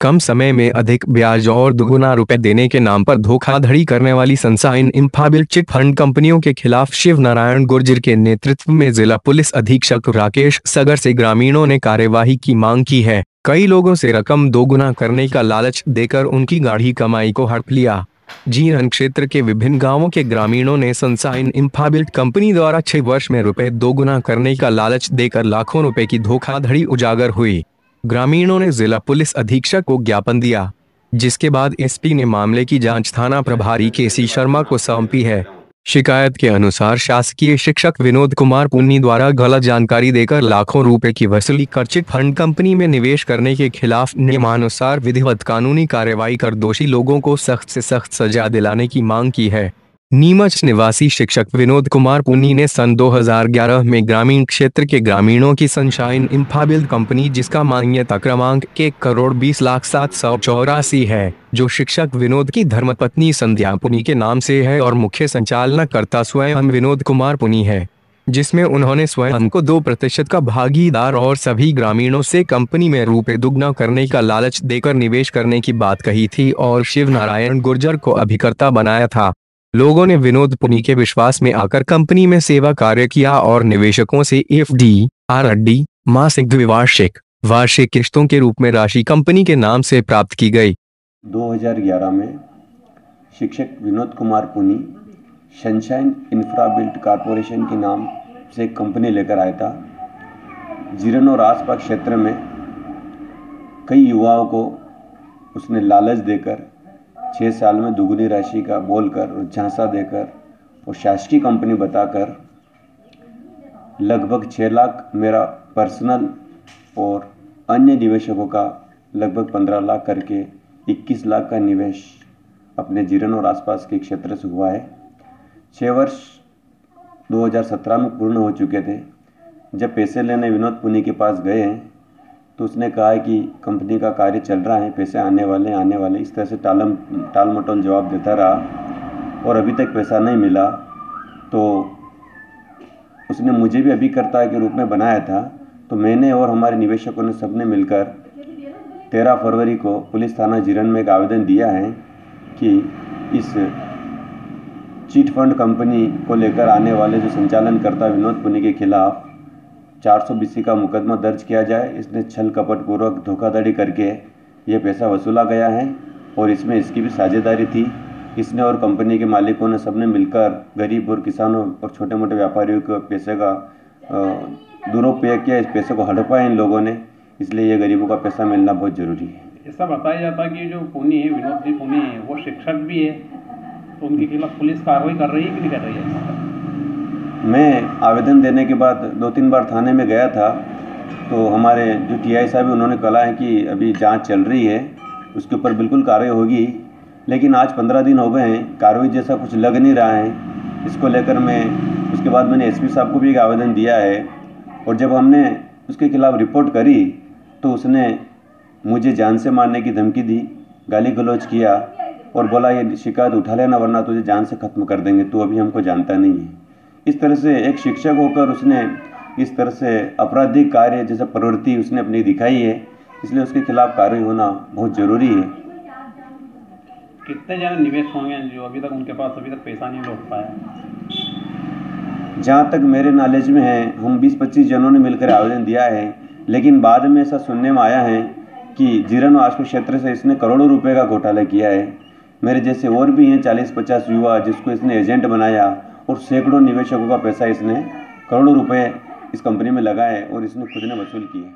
कम समय में अधिक ब्याज और दुगुना रुपए देने के नाम पर धोखाधड़ी करने वाली सनशाइन इंफ्राबिल्ड चिट फंड कंपनियों के खिलाफ शिव नारायण गुर्जर के नेतृत्व में जिला पुलिस अधीक्षक राकेश सगर से ग्रामीणों ने कार्यवाही की मांग की है। कई लोगों से रकम दोगुना करने का लालच देकर उनकी गाढ़ी कमाई को हड़प लिया। जीरन क्षेत्र के विभिन्न गांवों के ग्रामीणों ने सनशाइन इंफ्राबिल्ड कंपनी द्वारा 6 वर्ष में रुपए दोगुना करने का लालच देकर लाखों रुपए की धोखाधड़ी उजागर हुई। ग्रामीणों ने जिला पुलिस अधीक्षक को ज्ञापन दिया, जिसके बाद एसपी ने मामले की जांच थाना प्रभारी केसी शर्मा को सौंपी है। शिकायत के अनुसार शासकीय शिक्षक विनोद कुमार पुन्नी द्वारा गलत जानकारी देकर लाखों रुपए की वसूली कर चिट फंड कंपनी में निवेश करने के खिलाफ नियमानुसार विधिवत कानूनी कार्रवाई कर दोषी लोगों को सख्त से सख्त सजा दिलाने की मांग की है। नीमच निवासी शिक्षक विनोद कुमार पुन्नी ने सन 2011 में ग्रामीण क्षेत्र के ग्रामीणों की सनशाइन इंफ्राबिल्ड कंपनी, जिसका मान्यता क्रमांक 1,20,0784 है, जो शिक्षक विनोद की धर्मपत्नी संध्या पुनी के नाम से है और मुख्य संचालनकर्ता स्वयं विनोद कुमार पुनी है, जिसमें उन्होंने स्वयं को 2% का भागीदार और सभी ग्रामीणों से कंपनी में रुपए दुगना करने का लालच देकर निवेश करने की बात कही थी और शिव नारायण गुर्जर को अभिकर्ता बनाया था। लोगों ने विनोद पुनी के विश्वास में आकर कंपनी में सेवा कार्य किया और निवेशकों से एफडी, आरडी, मासिक, द्विवार्षिक, वार्षिक किश्तों के रूप में राशि कंपनी के नाम से प्राप्त की गई। 2011 में शिक्षक विनोद कुमार पुनी सनशाइन इंफ्राबिल्ड कॉरपोरेशन के नाम से एक कंपनी लेकर आया था। जीरन और आसपास क्षेत्र में कई युवाओं को उसने लालच देकर 6 साल में दुगुनी राशि का बोलकर और झांसा देकर और शासकीय कंपनी बताकर लगभग 6 लाख मेरा पर्सनल और अन्य निवेशकों का लगभग 15 लाख करके 21 लाख का निवेश अपने जीरन और आसपास के क्षेत्र से हुआ है। 6 वर्ष 2017 में पूर्ण हो चुके थे। जब पैसे लेने विनोद पुनी के पास गए हैं तो उसने कहा है कि कंपनी का कार्य चल रहा है, पैसे आने वाले, इस तरह से टाल मटोल जवाब देता रहा और अभी तक पैसा नहीं मिला। तो उसने मुझे भी अभिकर्ता के रूप में बनाया था। तो मैंने और हमारे निवेशकों ने सबने मिलकर 13 फरवरी को पुलिस थाना जीरन में एक आवेदन दिया है कि इस चिट फंड कंपनी को लेकर आने वाले जो संचालनकर्ता विनोद पुनी के खिलाफ 420 का मुकदमा दर्ज किया जाए। इसने छल कपट पूर्वक धोखाधड़ी करके ये पैसा वसूला गया है और इसमें इसकी भी साझेदारी थी। इसने और कंपनी के मालिकों ने सबने मिलकर गरीब और किसानों और छोटे मोटे व्यापारियों के पैसे का दुरुपयोग किया। इस पैसे को हड़पा इन लोगों ने, इसलिए ये गरीबों का पैसा मिलना बहुत ज़रूरी है। ऐसा बताया जाता है कि जो पुनी है, विनोद जी पुनी है, वो शिक्षक भी है, तो उनके खिलाफ पुलिस कार्रवाई कर रही है कि नहीं कर रही है? मैं आवेदन देने के बाद 2-3 बार थाने में गया था, तो हमारे जो टीआई साहब है उन्होंने कहा है कि अभी जांच चल रही है, उसके ऊपर बिल्कुल कार्रवाई होगी। लेकिन आज 15 दिन हो गए हैं, कार्रवाई जैसा कुछ लग नहीं रहा है। इसको लेकर उसके बाद मैंने एसपी साहब को भी एक आवेदन दिया है और जब हमने उसके खिलाफ रिपोर्ट करी तो उसने मुझे जान से मारने की धमकी दी, गाली गलौज किया और बोला ये शिकायत उठा लेना वरना तुझे जान से ख़त्म कर देंगे, तू अभी हमको जानता नहीं है। इस तरह से एक शिक्षक होकर उसने इस तरह से आपराधिक कार्य जैसा प्रवृत्ति उसने अपनी दिखाई है, इसलिए उसके खिलाफ कार्रवाई होना बहुत ज़रूरी है। कितने ज़्यादा निवेश होंगे जो अभी तक उनके पास अभी तक पैसा नहीं लौट पाया? जहाँ तक मेरे नॉलेज में है, हम 20-25 जनों ने मिलकर आवेदन दिया है, लेकिन बाद में ऐसा सुनने में आया है कि जीरन और आसपास क्षेत्र से इसने करोड़ों रुपए का घोटाला किया है। मेरे जैसे और भी हैं 40-50 युवा जिसको इसने एजेंट बनाया और सैकड़ों निवेशकों का पैसा इसने करोड़ों रुपए इस कंपनी में लगाए और इसने खुद ने वसूल किए।